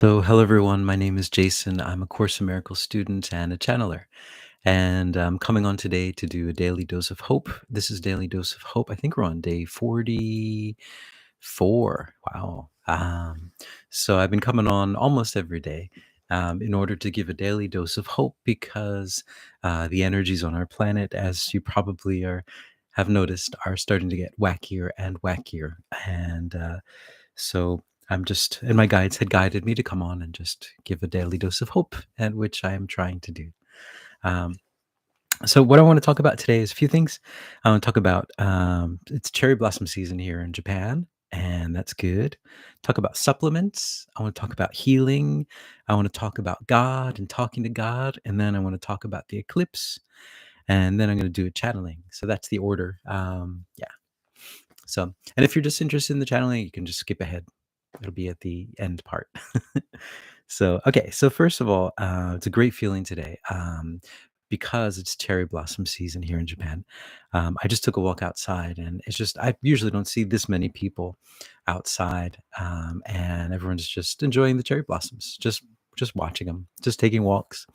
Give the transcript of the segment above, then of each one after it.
So, hello everyone. My name is Jason. I'm a Course in Miracles student and a channeler. And I'm coming on today to do a daily dose of hope. This is Daily Dose of Hope. I think we're on day 44. Wow. So, I've been coming on almost every day in order to give a daily dose of hope because the energies on our planet, as you probably have noticed, are starting to get wackier and wackier. And so and my guides had guided me to come on and just give a daily dose of hope, and which I am trying to do. Um, so, what I want to talk about today is a few things. I want to talk about it's cherry blossom season here in Japan, and that's good. Talk about supplements. I want to talk about healing. I want to talk about God and talking to God, and then I want to talk about the eclipse, and then I'm going to do a channeling. So that's the order. Yeah. So, and if you're just interested in the channeling, you can just skip ahead. It'll be at the end part. So, okay. So first of all, it's a great feeling today because it's cherry blossom season here in Japan. I just took a walk outside, and it's just I usually don't see this many people outside, and everyone's just enjoying the cherry blossoms, just watching them, just taking walks.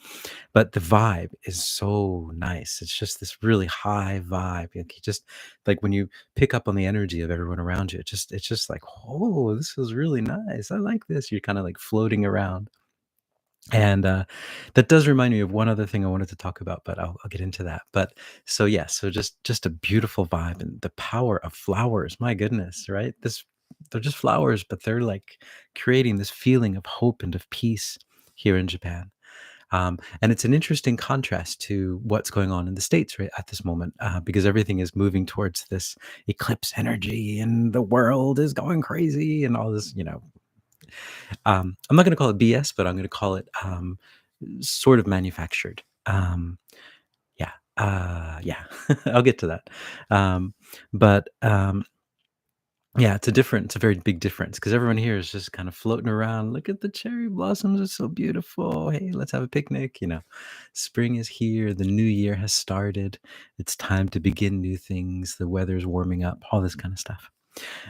But the vibe is so nice. It's just this really high vibe. Like you just like when you pick up on the energy of everyone around you, it's just like, oh, this is really nice. I like this. You're kind of like floating around. And that does remind me of one other thing I wanted to talk about, but I'll get into that. But so yeah, so just a beautiful vibe and the power of flowers. My goodness, right? They're just flowers, but they're like creating this feeling of hope and of peace here in Japan. And it's an interesting contrast to what's going on in the States right at this moment, because everything is moving towards this eclipse energy and the world is going crazy and all this, I'm not going to call it BS, but I'm going to call it sort of manufactured. Yeah. Yeah. I'll get to that. But yeah, it's a very big difference because everyone here is just kind of floating around. Look at the cherry blossoms, are so beautiful. Hey, let's have a picnic. Spring is here. The new year has started. It's time to begin new things. The weather's warming up, all this kind of stuff.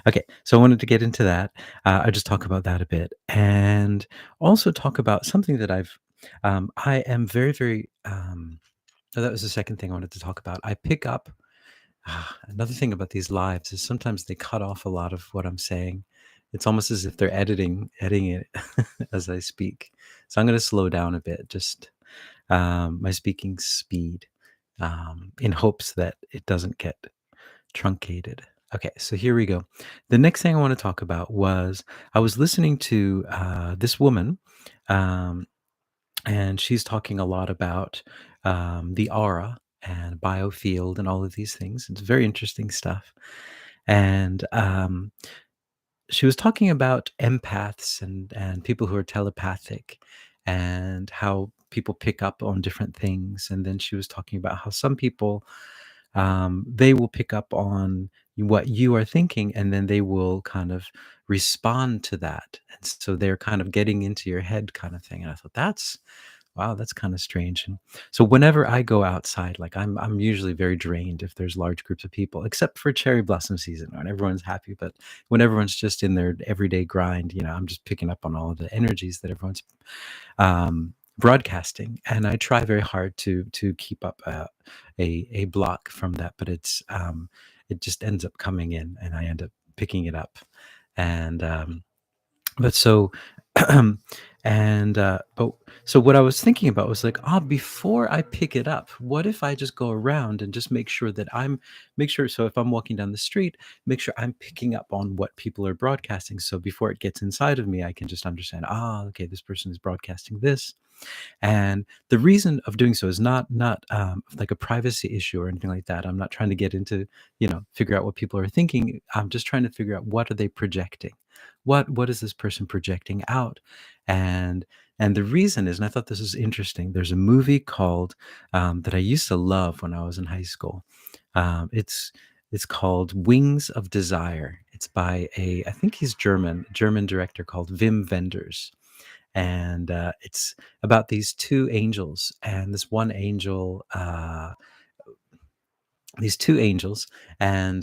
Okay, so I wanted to get into that. I just talk about that a bit and also talk about something that I am very, very, oh, that was the second thing I wanted to talk about. I pick up another thing about these lives is sometimes they cut off a lot of what I'm saying. It's almost as if they're editing it as I speak. So I'm going to slow down a bit, just my speaking speed, in hopes that it doesn't get truncated. Okay, so here we go. The next thing I want to talk about was I was listening to this woman, um, and she's talking a lot about the aura and biofield and all of these things. It's very interesting stuff. And she was talking about empaths and people who are telepathic and how people pick up on different things. And then she was talking about how some people they will pick up on what you are thinking, and then they will kind of respond to that. And so they're kind of getting into your head kind of thing. And I thought that's wow, that's kind of strange. And so whenever I go outside, like I'm usually very drained if there's large groups of people, except for cherry blossom season when everyone's happy. But when everyone's just in their everyday grind, I'm just picking up on all of the energies that everyone's broadcasting, and I try very hard to keep up a block from that, but it just ends up coming in, and I end up picking it up, and but so but so what I was thinking about was like, before I pick it up, what if I just go around and just make sure that make sure, so if I'm walking down the street, make sure I'm picking up on what people are broadcasting, so before it gets inside of me, I can just understand, okay, this person is broadcasting this. And the reason of doing so is not like a privacy issue or anything like that. I'm not trying to get into, figure out what people are thinking. I'm just trying to figure out what are they projecting? What is this person projecting out? And and the reason is, and I thought this was interesting, there's a movie called that I used to love when I was in high school. It's called Wings of Desire. It's by I think he's German director called Wim Wenders, and it's about these two angels, and this one angel these two angels, and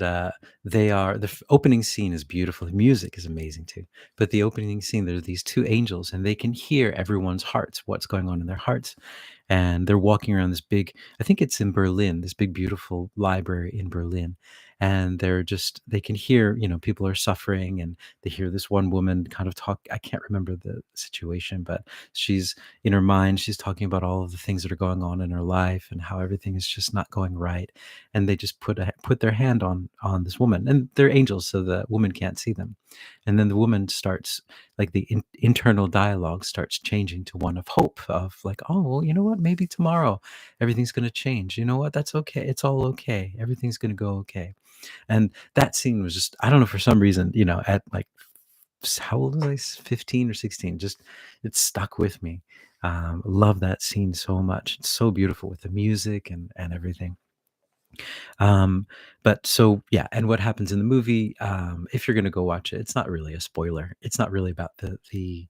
they are opening scene is beautiful. The music is amazing too, but the opening scene, there are these two angels, and they can hear everyone's hearts, what's going on in their hearts, and they're walking around this big, I think it's in Berlin, this big beautiful library in Berlin, and they can hear, people are suffering, and they hear this one woman kind of talk. I can't remember the situation, but she's in her mind, she's talking about all of the things that are going on in her life and how everything is just not going right, and they just put their hand on this woman, and they're angels, so the woman can't see them, and then the woman starts, like, the internal dialogue starts changing to one of hope, of like, oh, well, you know what, maybe tomorrow everything's going to change. You know what, that's okay, it's all okay, everything's going to go okay. And that scene was just, I don't know, for some reason, at like, how old was I? 15 or 16. Just, it stuck with me. Love that scene so much. It's so beautiful with the music and everything. Um, but so yeah, and what happens in the movie, if you're gonna go watch it, it's not really a spoiler. It's not really about the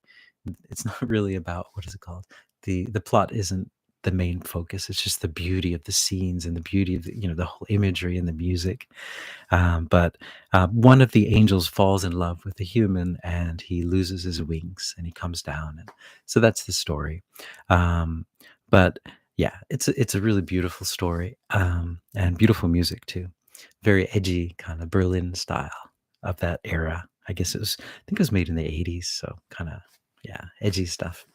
it's not really about, what is it called? The plot isn't the main focus. It's just the beauty of the scenes and the beauty of the whole imagery and the music. But one of the angels falls in love with a human, and he loses his wings and he comes down. And so that's the story. Um, but yeah, it's a really beautiful story, and beautiful music too. Very edgy, kind of Berlin style of that era. I guess I think it was made in the 80s. So kind of, yeah, edgy stuff.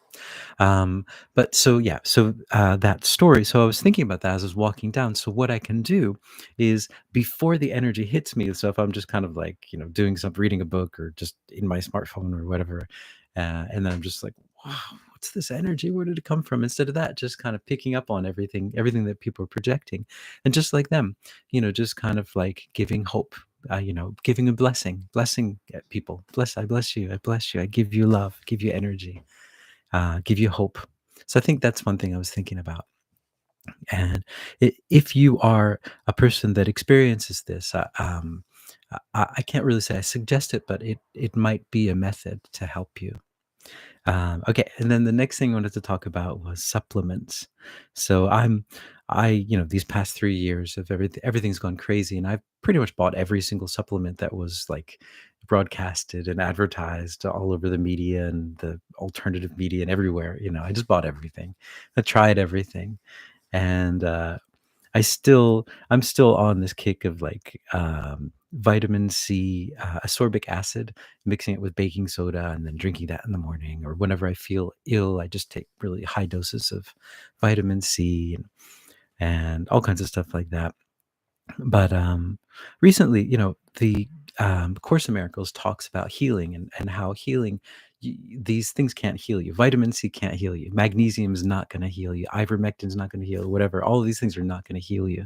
But so yeah, so that story. So I was thinking about that as I was walking down. So what I can do is, before the energy hits me. So if I'm just kind of like, doing something, reading a book, or just in my smartphone or whatever, and then I'm just like, wow, what's this energy? Where did it come from? Instead of that, just kind of picking up on everything that people are projecting, and just like them, just kind of like giving hope. Giving a blessing at people. I bless you. I bless you. I give you love. Give you energy, give you hope. So I think that's one thing I was thinking about. And if you are a person that experiences this, I can't really say I suggest it, but it might be a method to help you. Okay, and then the next thing I wanted to talk about was supplements. So these past 3 years of everything's gone crazy, and I've pretty much bought every single supplement that was like broadcasted and advertised all over the media and the alternative media and everywhere. I just bought everything. I tried everything, and I'm still on this kick of like, vitamin C, ascorbic acid, mixing it with baking soda and then drinking that in the morning, or whenever I feel ill, I just take really high doses of vitamin C, and all kinds of stuff like that. But recently, the Course in Miracles talks about healing, and how healing, these things can't heal you. Vitamin C can't heal you. Magnesium is not going to heal you. Ivermectin is not going to heal. Whatever. All of these things are not going to heal you.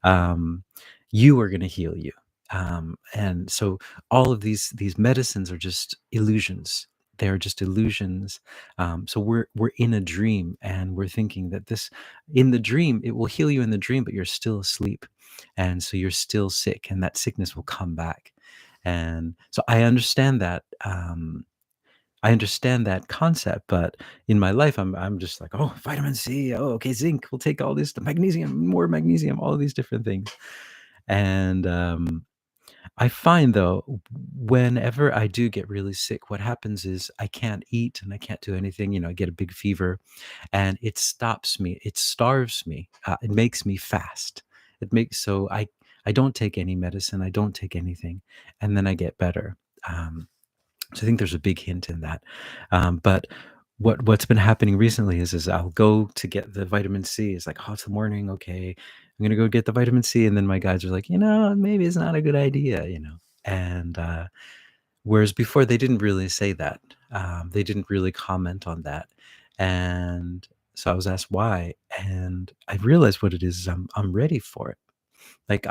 um, you are going to heal you. And so all of these medicines are just illusions. They're just illusions. So we're in a dream, and we're thinking that this, in the dream, it will heal you in the dream, but you're still asleep, and so you're still sick, and that sickness will come back. And so I understand that. I understand that concept, but in my life, I'm just like, oh, vitamin C, oh, okay, zinc, we'll take all this, the magnesium, more magnesium, all these different things. And I find, though, whenever I do get really sick, what happens is I can't eat and I can't do anything. I get a big fever, and it stops me. It starves me. It makes me fast. It makes so I don't take any medicine. I don't take anything, and then I get better. So I think there's a big hint in that. But what's been happening recently is I'll go to get the vitamin C. It's like, oh, it's the morning. Okay, I'm gonna go get the vitamin C, and then my guys are like, maybe it's not a good idea. And whereas before they didn't really say that, they didn't really comment on that, and so I was asked why, and I realized what it is. I'm ready for it. Like,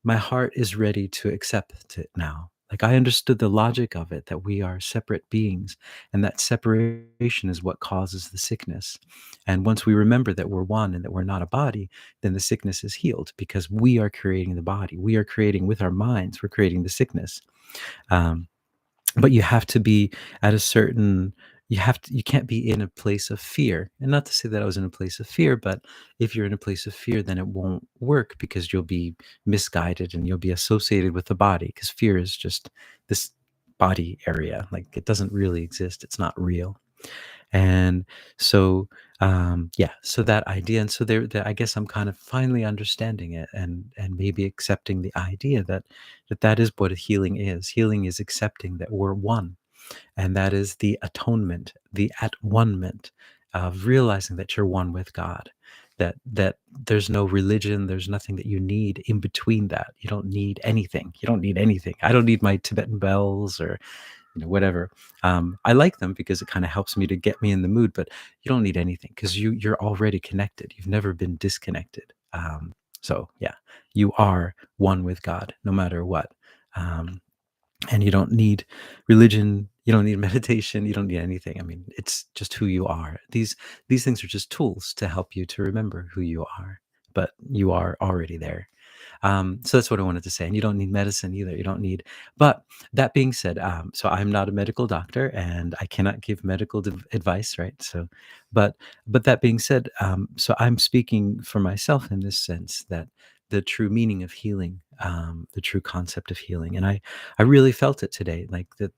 my heart is ready to accept it now. Like, I understood the logic of it, that we are separate beings, and that separation is what causes the sickness. And once we remember that we're one and that we're not a body, then the sickness is healed, because we are creating the body. We are creating with our minds, we're creating the sickness. Um, but you have to be at a certain you can't be in a place of fear. And not to say that I was in a place of fear, but if you're in a place of fear, then it won't work because you'll be misguided and you'll be associated with the body, because fear is just this body area. Like, it doesn't really exist. It's not real. And so, yeah, so that idea, and so I guess I'm kind of finally understanding it, and maybe accepting the idea that is what healing is. Healing is accepting that we're one, and that is the atonement, the at one-ment of realizing that you're one with God. That there's no religion, there's nothing that you need in between that. You don't need anything. You don't need anything. I don't need my Tibetan bells or whatever. I like them because it kind of helps me to get me in the mood, but you don't need anything because you're already connected. You've never been disconnected. So yeah, you are one with God no matter what. Um, and you don't need religion, you don't need meditation, you don't need anything. I mean, it's just who you are. These things are just tools to help you to remember who you are, but you are already there. So that's what I wanted to say. And you don't need medicine either. You don't need, but that being said, so I'm not a medical doctor and I cannot give medical advice, right? So, but that being said, so I'm speaking for myself in this sense that the true meaning of healing, the true concept of healing, and I really felt it today, like that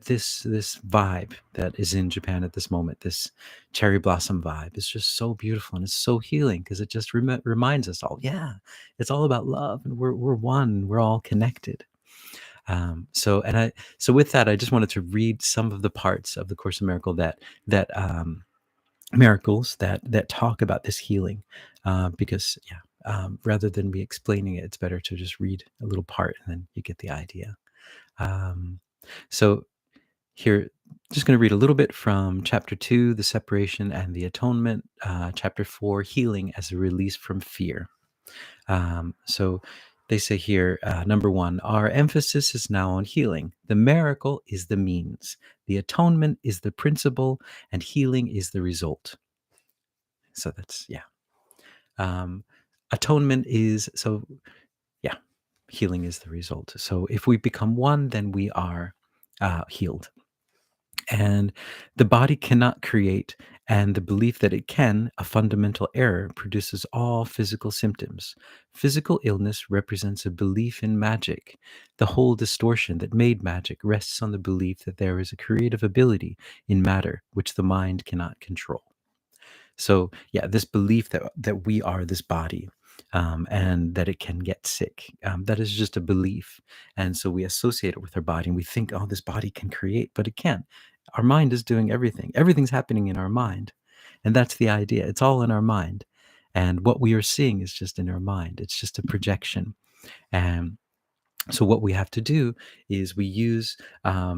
this vibe that is in Japan at this moment, this cherry blossom vibe, is just so beautiful and it's so healing because it just reminds us all, yeah, it's all about love and we're one, we're all connected. So with that, I just wanted to read some of the parts of the Course in Miracle that miracles that talk about this healing, because yeah, rather than me explaining it, it's better to just read a little part and then you get the idea. Um, so here, just going to read a little bit from chapter 2, the separation and the atonement, chapter 4, healing as a release from fear. So they say here, number 1, our emphasis is now on healing. The miracle is the means, the atonement is the principle, and healing is the result. So that's, yeah. Um, atonement is, so yeah, healing is the result. So if we become one, then we are healed. And the body cannot create, and the belief that it can, a fundamental error, produces all physical symptoms. Physical illness represents a belief in magic. The whole distortion that made magic rests on the belief that there is a creative ability in matter which the mind cannot control. So yeah, this belief that we are this body, and that it can get sick, that is just a belief. And so we associate it with our body and we think, oh, this body can create, but it can't. Our mind is doing everything. Everything's happening in our mind. And that's the idea. It's all in our mind. And what we are seeing is just in our mind. It's just a projection. And so what we have to do is we use,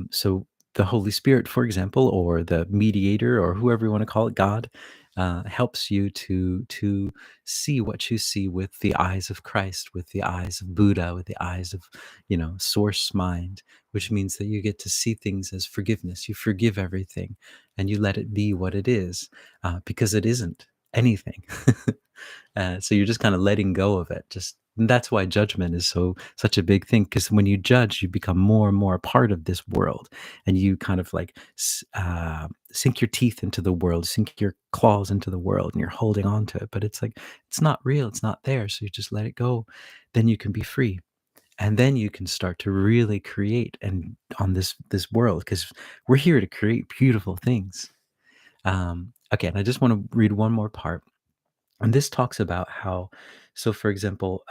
so the Holy Spirit, for example, or the mediator, or whoever you want to call it, God, helps you to see what you see with the eyes of Christ, with the eyes of Buddha, with the eyes of source mind, which means that you get to see things as forgiveness. You forgive everything, and you let it be what it is, because it isn't anything. So you're just kind of letting go of it. Just and that's why judgment is such a big thing, because when you judge, you become more and more a part of this world, and you kind of like sink your teeth into the world, sink your claws into the world, and you're holding on to it. But it's like it's not real, it's not there. So you just let it go. Then you can be free, and then you can start to really create and on this world, because we're here to create beautiful things. Again, I just want to read one more part, and this talks about how, so for example,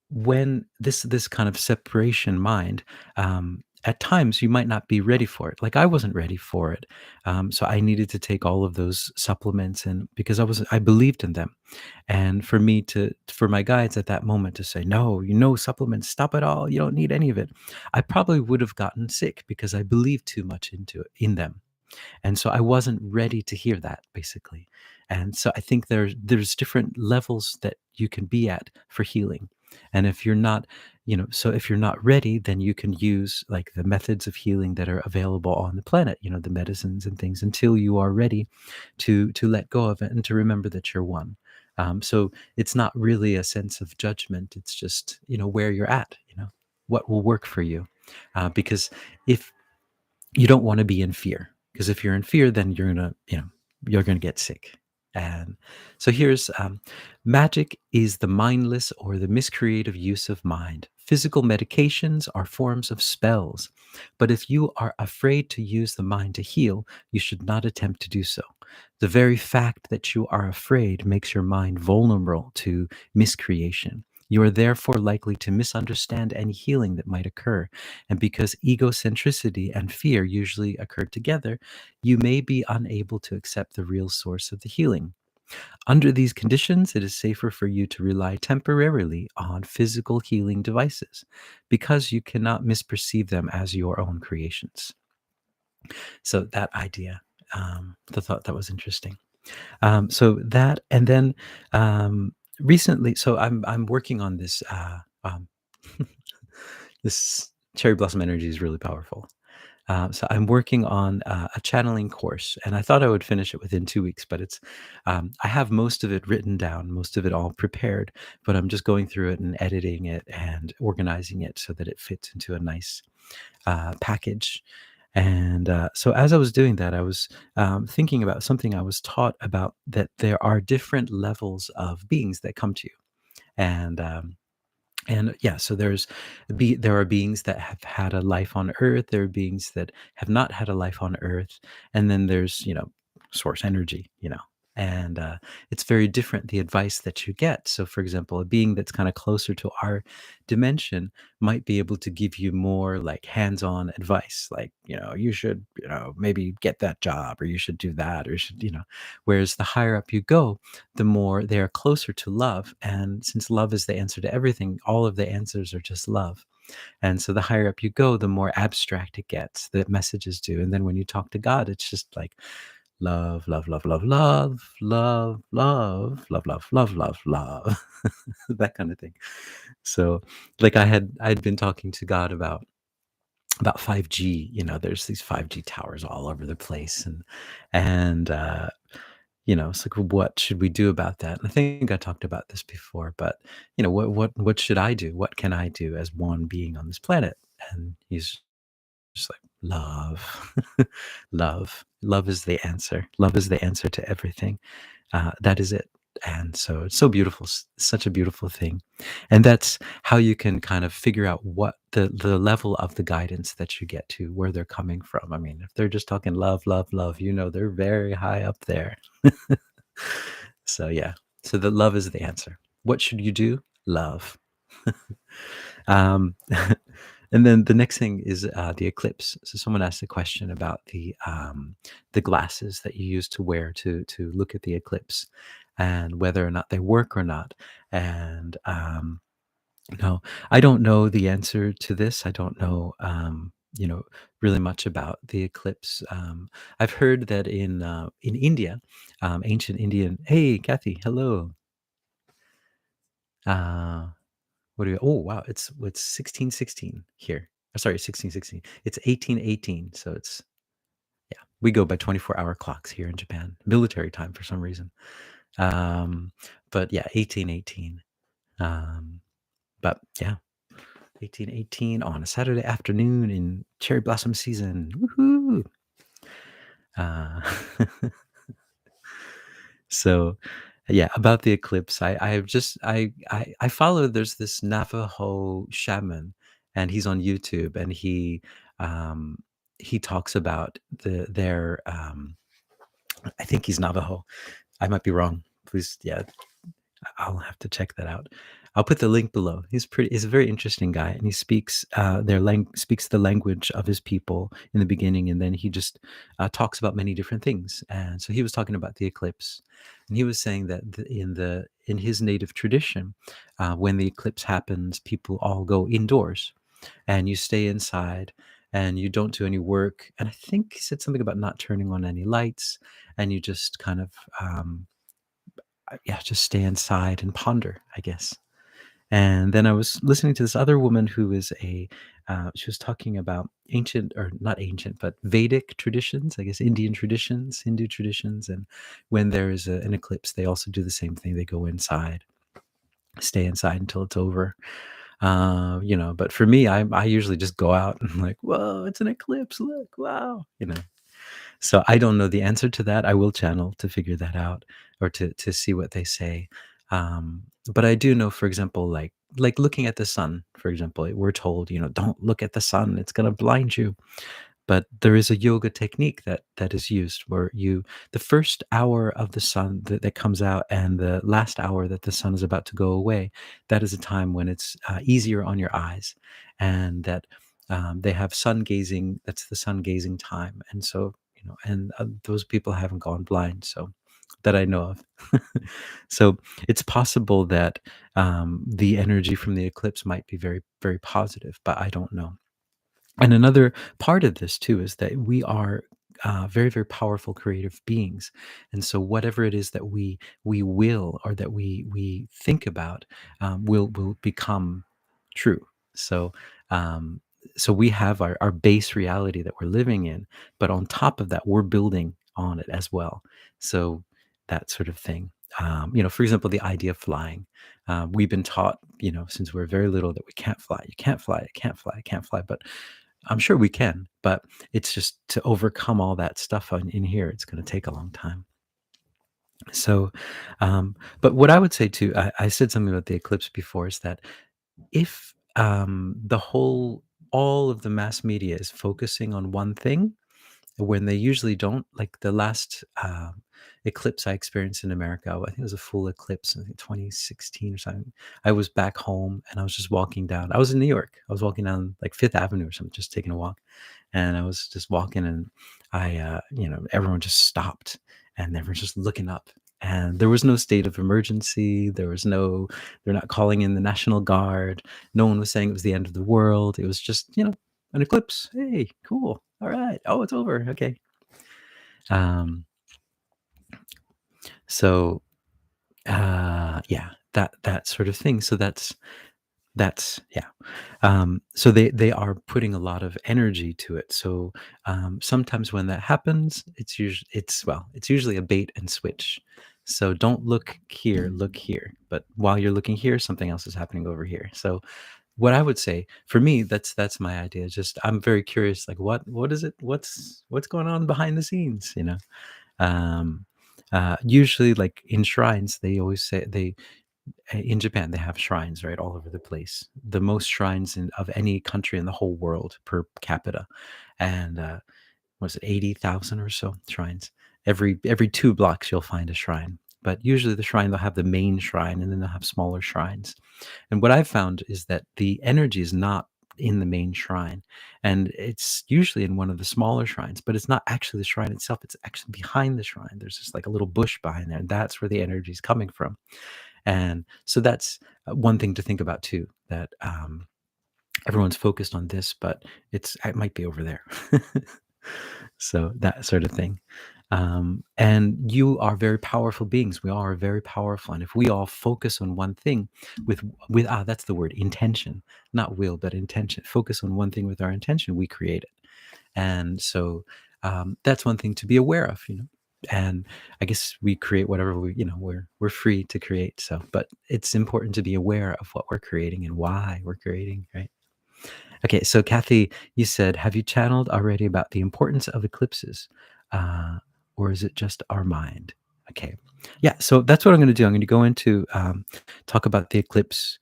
when this kind of separation mind, at times you might not be ready for it. Like I wasn't ready for it, so I needed to take all of those supplements, and because I believed in them, and for my guides at that moment to say, no, supplements, stop it all, you don't need any of it, I probably would have gotten sick because I believed too much into it, in them. And so I wasn't ready to hear that, basically. And so I think there's different levels that you can be at for healing. And if you're not, so if you're not ready, then you can use like the methods of healing that are available on the planet, the medicines and things, until you are ready to let go of it and to remember that you're one. So it's not really a sense of judgment. It's just, where you're at, what will work for you. Because if you don't want to be in fear, Because if you're in fear, then you're gonna get sick. And so here's magic is the mindless or the miscreative use of mind. Physical medications are forms of spells, but if you are afraid to use the mind to heal, you should not attempt to do so. The very fact that you are afraid makes your mind vulnerable to miscreation. You are therefore likely to misunderstand any healing that might occur. And because egocentricity and fear usually occur together, you may be unable to accept the real source of the healing. Under these conditions, it is safer for you to rely temporarily on physical healing devices because you cannot misperceive them as your own creations. So, that idea, I thought that was interesting. So that, and then recently, so I'm working on this. This cherry blossom energy is really powerful. So I'm working on a channeling course, and I thought I would finish it within 2 weeks, but I have most of it written down, most of it all prepared, but I'm just going through it and editing it and organizing it so that it fits into a nice package. And so as I was doing that, I was thinking about something I was taught about, that there are different levels of beings that come to you. And yeah, so there are beings that have had a life on Earth. There are beings that have not had a life on Earth, and then there's source energy. And it's very different, the advice that you get. So, for example, a being that's kind of closer to our dimension might be able to give you more like hands-on advice, like you should maybe get that job, or you should do that, or you should. Whereas the higher up you go, the more they are closer to love. And since love is the answer to everything, all of the answers are just love. And so the higher up you go, the more abstract it gets, the messages do. And then when you talk to God, it's just like love, love, love, love, love, love, love, love, love, love, love, love, that kind of thing. So like I'd been talking to God about 5G. There's these 5G towers all over the place, and it's like, what should we do about that? And I think I talked about this before, but what should I do? What can I do as one being on this planet? And he's just like, love, love, love is the answer. Love is the answer to everything. That is it. And so it's so beautiful, such a beautiful thing. And that's how you can kind of figure out what the level of the guidance that you get to, where they're coming from. I mean, if they're just talking love, love, love, they're very high up there. So yeah, so the love is the answer. What should you do? Love. um, and then the next thing is the eclipse. So someone asked a question about the glasses that you use to wear to look at the eclipse, and whether or not they work or not. And no, I don't know the answer to this. I don't know, really much about the eclipse. I've heard that in India, ancient Indian. Hey, Kathy, hello. Uh, what do you? Oh, wow, it's 1616 here. Sorry, 1616. It's 1818. So it's, yeah. We go by 24-hour clocks here in Japan, military time for some reason. Um, but yeah, 1818. Um, but yeah. 1818 on a Saturday afternoon in cherry blossom season. Woohoo! Uh, so, yeah, about the eclipse, I've just I follow. There's this Navajo shaman, and he's on YouTube, and um, he talks about their I think he's Navajo. I might be wrong. Please, yeah, I'll have to check that out. I'll put the link below. He's a very interesting guy, and he speaks speaks the language of his people in the beginning, and then he just talks about many different things. And so he was talking about the eclipse, and he was saying that in his native tradition, when the eclipse happens, people all go indoors, and you stay inside, and you don't do any work. And I think he said something about not turning on any lights, and you just kind of yeah, just stay inside and ponder, I guess. And then I was listening to this other woman who is she was talking about ancient, or not ancient, but Vedic traditions, I guess Indian traditions, Hindu traditions. And when there is an eclipse, they also do the same thing. They go inside, stay inside until it's over. But for me, I usually just go out and like, whoa, it's an eclipse. Look, wow. So I don't know the answer to that. I will channel to figure that out, or to see what they say. But I do know, for example, like looking at the sun, for example, we're told, don't look at the sun; it's going to blind you. But there is a yoga technique that is used where the first hour of the sun that comes out, and the last hour that the sun is about to go away, that is a time when it's easier on your eyes, and that they have sun gazing. That's the sun gazing time, and so and those people haven't gone blind, so that I know of. So it's possible that the energy from the eclipse might be very, very positive, but I don't know. And another part of this too is that we are very, very powerful creative beings, and so whatever it is that we will, or that we think about, will become true. So um, so we have our base reality that we're living in, but on top of that, we're building on it as well. So that sort of thing. For example, the idea of flying. We've been taught, since we're very little, that we can't fly. You can't fly. You can't fly. You can't fly. But I'm sure we can, but it's just to overcome all that stuff in here, it's going to take a long time. So, but what I would say too, I said something about the eclipse before, is that if all of the mass media is focusing on one thing, when they usually don't, like the last eclipse I experienced in America, I think it was a full eclipse in 2016 or something. I was back home and I was just walking down. I was in New York. I was walking down like Fifth Avenue or something, just taking a walk. And I was just walking, and everyone just stopped, and everyone's just looking up. And there was no state of emergency. They're not calling in the National Guard. No one was saying it was the end of the world. It was just, an eclipse. Hey, cool. All right. Oh, it's over. Okay. Um, so yeah, that sort of thing. So that's yeah. So they are putting a lot of energy to it. So sometimes when that happens, it's usually a bait and switch. So don't look here, look here. But while you're looking here, something else is happening over here. So what I would say for me, that's my idea. Just I'm very curious, like what is it? What's going on behind the scenes? Um, Usually, like in shrines, they always say in Japan, they have shrines, right, all over the place. The most shrines of any country in the whole world per capita, and was it 80,000 or so shrines? Every 2 blocks, you'll find a shrine. But usually, the shrine, they'll have the main shrine, and then they'll have smaller shrines. And what I've found is that the energy is not in the main shrine, and it's usually in one of the smaller shrines, but it's not actually the shrine itself. It's actually behind the shrine. There's just like a little bush behind there, and that's where the energy is coming from. And so that's one thing to think about too, that everyone's focused on this, but it might be over there. So that sort of thing. And you are very powerful beings. We all are very powerful. And if we all focus on one thing with that's the word, intention, not will, but intention. Focus on one thing with our intention, we create it. And so that's one thing to be aware of, And I guess we create whatever we're free to create. So, but it's important to be aware of what we're creating and why we're creating, right? Okay, so Kathy, you said, have you channeled already about the importance of eclipses? Uh, or is it just our mind? Okay. Yeah, so that's what I'm going to do. I'm going to go into talk about the eclipse,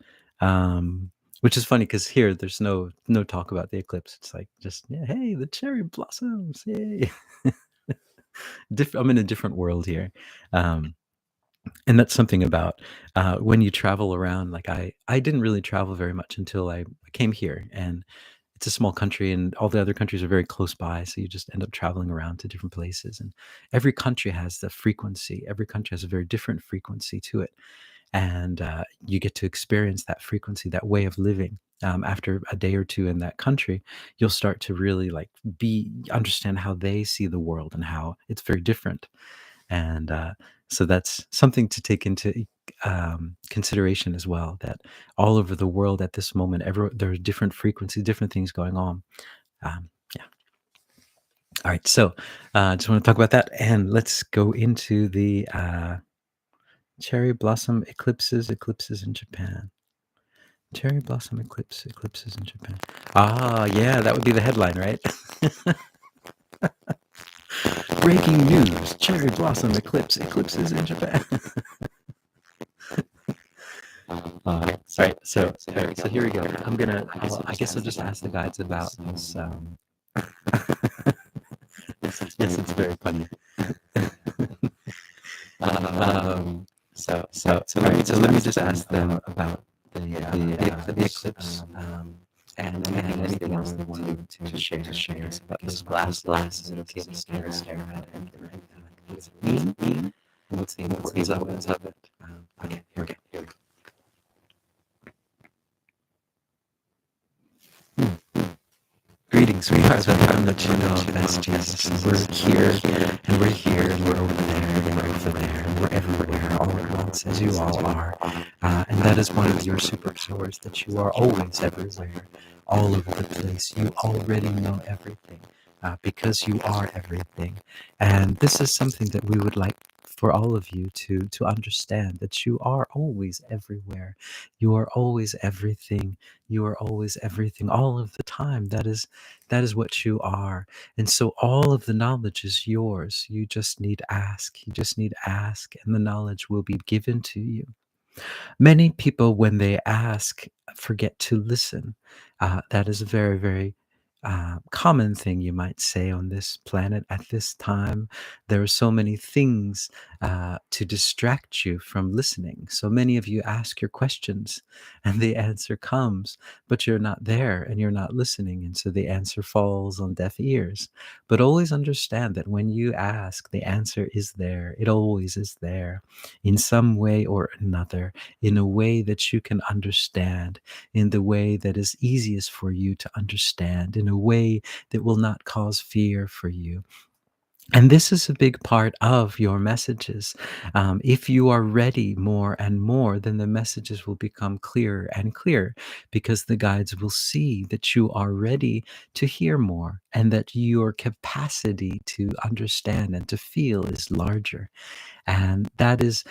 which is funny because here there's no talk about the eclipse. It's like just, yeah, hey, the cherry blossoms. Yay. I'm in a different world here. Um, and that's something about when you travel around. Like I didn't really travel very much until I came here, and it's a small country, and all the other countries are very close by. So you just end up traveling around to different places, and every country has the frequency. Every country has a very different frequency to it, and you get to experience that frequency, that way of living. After a day or two in that country, you'll start to really like understand how they see the world and how it's very different. And so that's something to take into consideration as well, that all over the world at this moment, there are different frequencies, different things going on. Yeah. All right. So I just want to talk about that. And let's go into the cherry blossom eclipses in Japan. Cherry blossom eclipses in Japan. Ah, yeah, that would be the headline, right? Breaking news: cherry blossom eclipse. Eclipses in Japan. So here we go. I guess I'll just ask the guides about this. Yes, it's very funny. All right. So let me just ask them about the eclipse. And anything else they wanted to share about those glasses. Is it okay to stare at it? What does it mean? And what's the importance of it? Okay, here we go. Greetings, sweetheart. I'm let you know that's Jesus. And we're here, and we're here, and we're over there, and we're over there, and we're everywhere, all at once, as you all are. And that is one of your superpowers, that you are always everywhere, all over the place. You already know everything, because you are everything. And this is something that we would like for all of you to understand, that you are always everywhere. You are always everything. You are always everything, all of the time. That is what you are. And so all of the knowledge is yours. You just need ask. You just need ask, and the knowledge will be given to you. Many people, when they ask, forget to listen. That is a very, very common thing, you might say, on this planet at this time. There are so many things to distract you from listening. So many of you ask your questions, and the answer comes, but you're not there and you're not listening. And so the answer falls on deaf ears. But always understand that when you ask, the answer is there. It always is there in some way or another, in a way that you can understand, in the way that is easiest for you to understand, in a way that will not cause fear for you. And this is a big part of your messages. If you are ready more and more, then the messages will become clearer and clearer, because the guides will see that you are ready to hear more, and that your capacity to understand and to feel is larger. And that is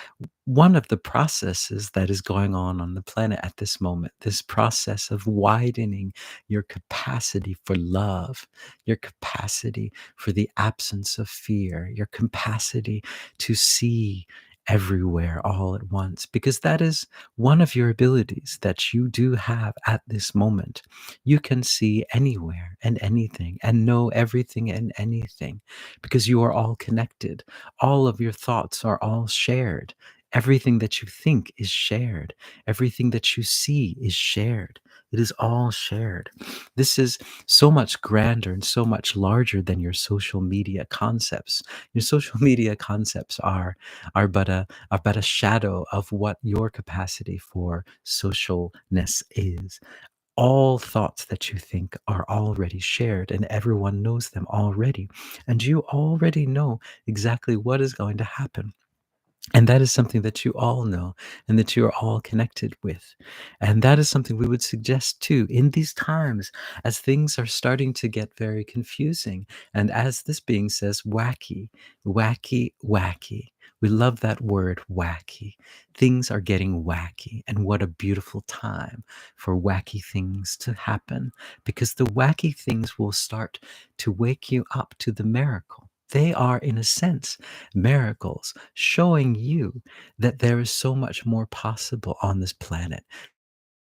one of the processes that is going on the planet at this moment, this process of widening your capacity for love, your capacity for the absence of fear, your capacity to see everywhere all at once, because that is one of your abilities that you do have at this moment. You can see anywhere and anything and know everything and anything, because you are all connected. All of your thoughts are all shared. Everything that you think is shared. Everything that you see is shared. It is all shared. This is so much grander and so much larger than your social media concepts. Your social media concepts are but a shadow of what your capacity for socialness is. All thoughts that you think are already shared, and everyone knows them already. And you already know exactly what is going to happen. And that is something that you all know, and that you're all connected with. And that is something we would suggest too in these times, as things are starting to get very confusing. And as this being says, wacky, wacky, wacky. We love that word, wacky. Things are getting wacky. And what a beautiful time for wacky things to happen, because the wacky things will start to wake you up to the miracle. They are, in a sense, miracles, showing you that there is so much more possible on this planet.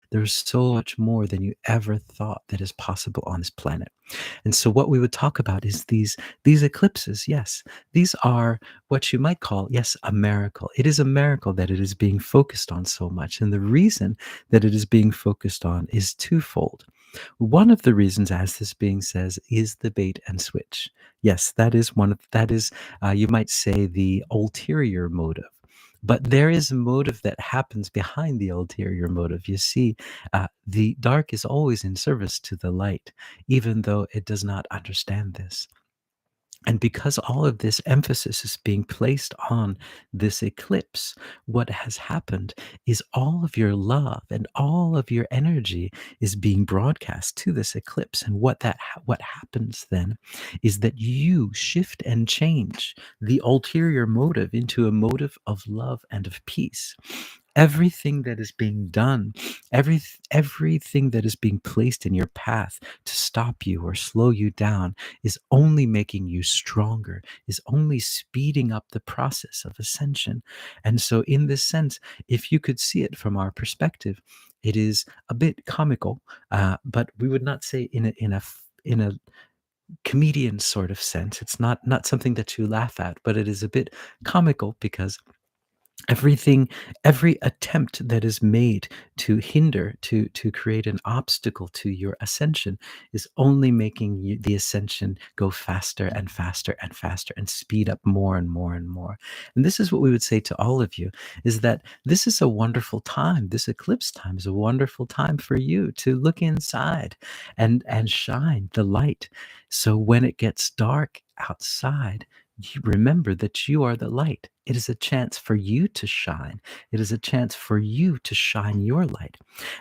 There's so much more than you ever thought that is possible on this planet. And so what we would talk about is these eclipses. Yes, these are what you might call, yes, a miracle. It is a miracle that it is being focused on so much. And the reason that it is being focused on is twofold. One of the reasons, as this being says, is the bait and switch. Yes, that is, you might say, the ulterior motive. But there is a motive that happens behind the ulterior motive. You see, the dark is always in service to the light, even though it does not understand this. And because all of this emphasis is being placed on this eclipse, what has happened is all of your love and all of your energy is being broadcast to this eclipse. And what happens then is that you shift and change the ulterior motive into a motive of love and of peace. everything that is being done, everything that is being placed in your path to stop you or slow you down is only making you stronger, is only speeding up the process of ascension. And so, in this sense, if you could see it from our perspective, it is a bit comical, but we would not say in a comedian sort of sense. It's not something that you laugh at, but it is a bit comical because everything every attempt that is made to hinder, to create an obstacle to your ascension, is only making the ascension go faster and faster and faster and speed up more and more and more. And this is what we would say to all of you, is that this is a wonderful time. This eclipse time is a wonderful time for you to look inside and shine the light. So when it gets dark outside, you remember that you are the light. It is a chance for you to shine. It is a chance for you to shine your light.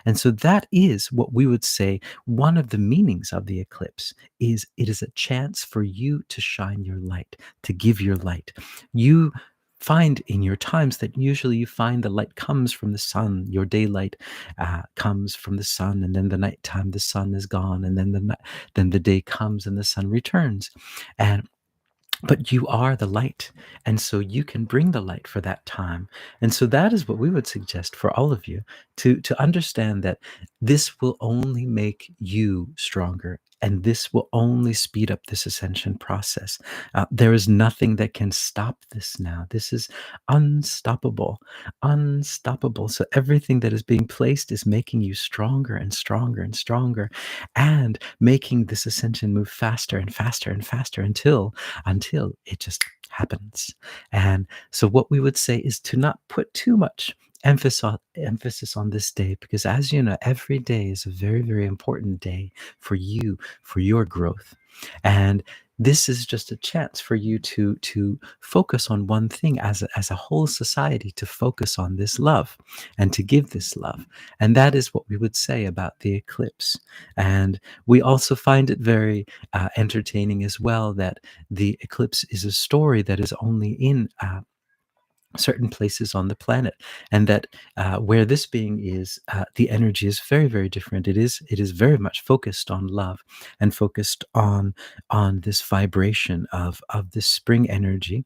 And so that is what we would say one of the meanings of the eclipse is: it is a chance for you to shine your light, to give your light. You find in your times that usually you find the light comes from the sun. Your daylight comes from the sun, and then the nighttime the sun is gone, and then then the day comes and the sun returns. And but you are the light, and so you can bring the light for that time. And so that is what we would suggest for all of you, to understand that this will only make you stronger, and this will only speed up this ascension process. There is nothing that can stop this now. This is unstoppable, unstoppable. So everything that is being placed is making you stronger and stronger and stronger, and making this ascension move faster and faster and faster until it just happens. And so, what we would say is to not put too much emphasis on this day, because, as you know, every day is a very, very important day for you, for your growth. And this is just a chance for you to focus on one thing, as a whole society, to focus on this love and to give this love. And that is what we would say about the eclipse. And we also find it very entertaining as well that the eclipse is a story that is only in certain places on the planet, and that where this being is, the energy is very, very different. It is very much focused on love, and focused on this vibration of this spring energy.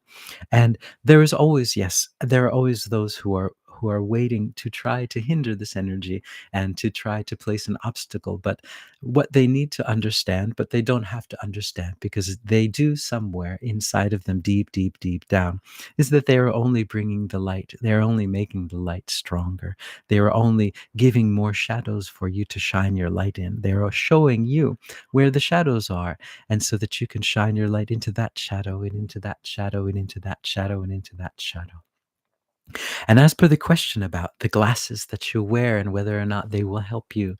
And there is always, yes, there are always those who are waiting to try to hinder this energy and to try to place an obstacle. But what they need to understand, but they don't have to understand, because they do somewhere inside of them, deep, deep, deep down, is that they are only bringing the light. They are only making the light stronger. They are only giving more shadows for you to shine your light in. They are showing you where the shadows are, and so that you can shine your light into that shadow, and into that shadow, and into that shadow, and into that shadow. And as per the question about the glasses that you wear and whether or not they will help you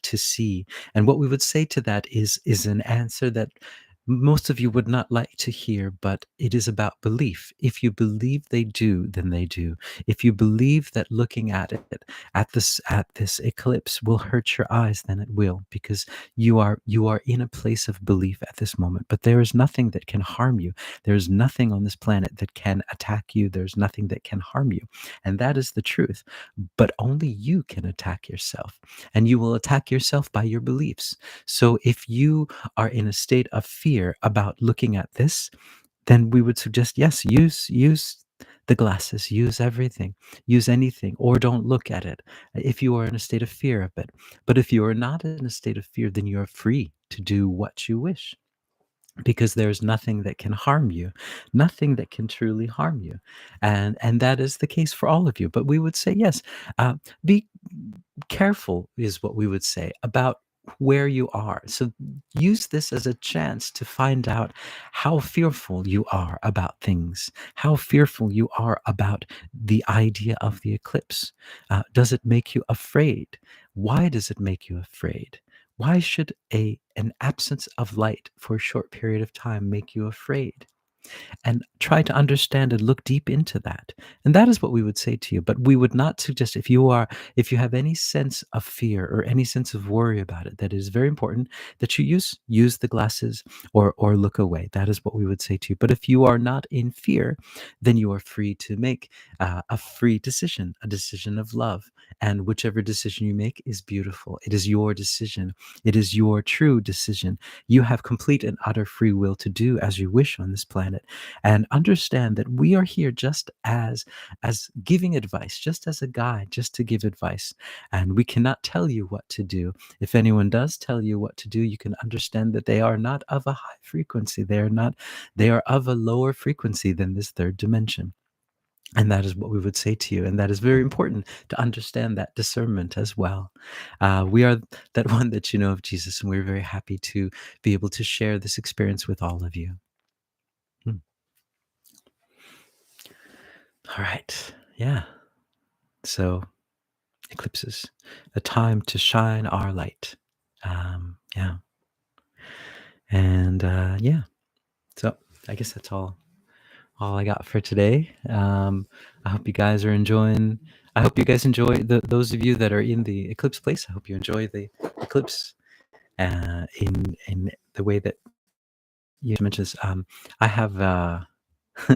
to see, and what we would say to that is an answer that most of you would not like to hear, but it is about belief. If you believe they do, then they do. If you believe that looking at it, at this eclipse, will hurt your eyes, then it will, because you are in a place of belief at this moment. But there is nothing that can harm you. There is nothing on this planet that can attack you. There's nothing that can harm you, and that is the truth. But only you can attack yourself, and you will attack yourself by your beliefs. So if you are in a state of fear about looking at this, then we would suggest, yes, use the glasses, use everything, use anything, or don't look at it if you are in a state of fear of it. But if you are not in a state of fear, then you are free to do what you wish, because there's nothing that can harm you, nothing that can truly harm you. And that is the case for all of you. But we would say, yes, be careful, is what we would say, about where you are. So use this as a chance to find out how fearful you are about things, how fearful you are about the idea of the eclipse. Does it make you afraid? Why does it make you afraid? Why should an absence of light for a short period of time make you afraid? and try to understand and look deep into that. And that is what we would say to you. But we would not suggest, if you have any sense of fear or any sense of worry about it, that it is very important that you use the glasses or look away. That is what we would say to you. But if you are not in fear, then you are free to make a free decision, a decision of love. And whichever decision you make is beautiful. It is your decision. It is your true decision. You have complete and utter free will to do as you wish on this planet. And understand that we are here just as giving advice, just as a guide, just to give advice. And we cannot tell you what to do. If anyone does tell you what to do, you can understand that they are not of a high frequency. They are of a lower frequency than this third dimension. And that is what we would say to you. And that is very important to understand that discernment as well. We are that one that you know of Jesus, and we're very happy to be able to share this experience with all of you. Hmm. All right. Yeah. So, eclipses, a time to shine our light. Yeah. And yeah. So, I guess that's all I got for today. I hope you guys are enjoying. I hope you guys enjoy those of you that are in the eclipse place. I hope you enjoy the eclipse in the way that you mentioned. This. I have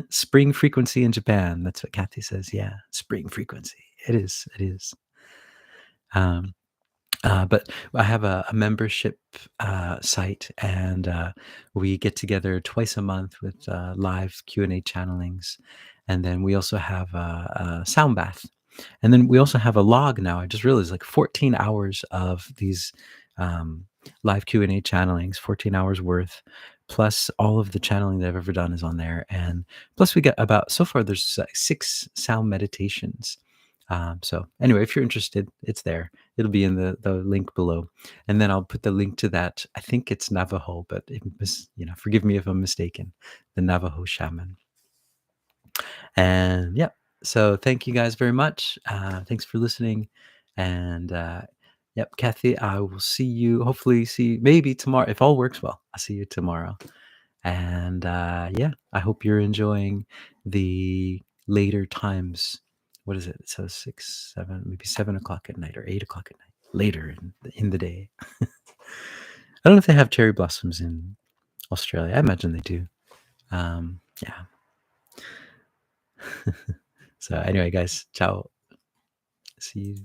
spring frequency in Japan. That's what Kathy says. Yeah, spring frequency. It is. It is. Um, but I have a membership site, and we get together twice a month with live Q&A channelings, and then we also have a sound bath, and then we also have a log now. I just realized, like, 14 hours of these um, live Q&A channelings, 14 hours worth, plus all of the channeling that I've ever done is on there, and plus we got about, so far there's 6 sound meditations. So anyway, if you're interested, it's there. It'll be in the link below, and then I'll put the link to that. I think it's Navajo, but it was, forgive me if I'm mistaken. The Navajo Shaman. And yeah, so thank you guys very much. Thanks for listening, and yep, Kathy, I will see you. Hopefully, see maybe tomorrow if all works well. I'll see you tomorrow, and yeah, I hope you're enjoying the later times. What is it? So 6, 7, maybe 7 o'clock at night or 8 o'clock at night. Later in the day. I don't know if they have cherry blossoms in Australia. I imagine they do. Yeah. So anyway, guys, ciao. See you.